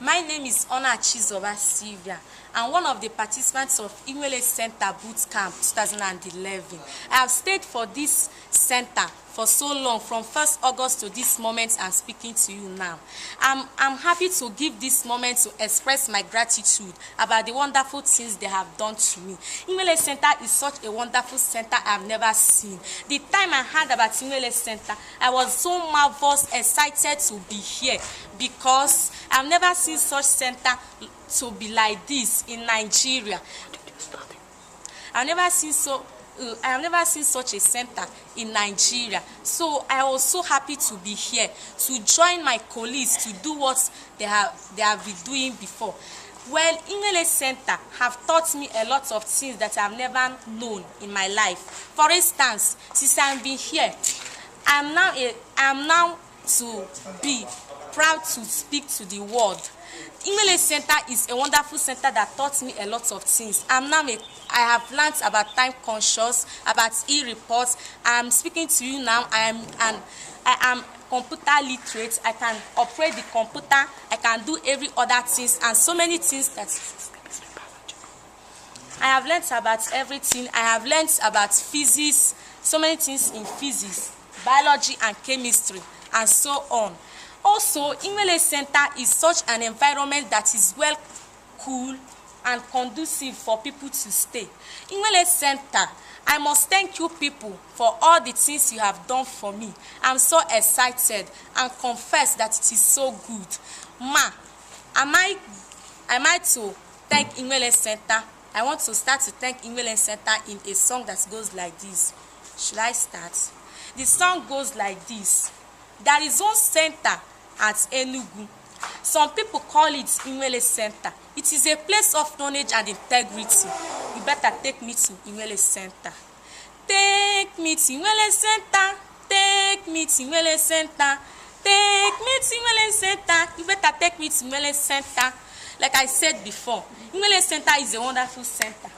My name is Ona Chizoba Sylvia. I'm one of the participants of Inwele Center Boot Camp 2011. I have stayed for this center for so long, from 1st August to this moment I'm speaking to you now. I'm happy to give this moment to express my gratitude about the wonderful things they have done to me. Inwele Center is such a wonderful center I've never seen. The time I heard about Inwele Center, I was so marvelous, excited to be here because I've never seen such center to be like this in Nigeria. I have never seen such a center in Nigeria. So I was so happy to be here to join my colleagues to do what they have been doing before. Well, Inwele Center have taught me a lot of things that I've never known in my life. For instance, since I've been here, I'm now to be proud to speak to the world. Inwele Center is a wonderful center that taught me a lot of things. I have learned about time conscious, about e-reports. I'm speaking to you now. I am computer literate. I can operate the computer. I can do every other things and so many things that I have learned about everything. I have learned about physics, so many things in physics, biology and chemistry, and so on. Also, Inwele Center is such an environment that is well cool and conducive for people to stay. Inwele Center, I must thank you people for all the things you have done for me. I'm so excited and confess that it is so good. Am I to thank Inwele Center? I want to start to thank Inwele Center in a song that goes like this. Should I start? The song goes like this. There is one center at Enugu. Some people call it Inwele Center. It is a place of knowledge and integrity. You better take me to Inwele Center. Take me to Inwele Center. Take me to Inwele Center. Take me to Inwele Center. You better take me to Inwele Center. Like I said before, Inwele Center is a wonderful center.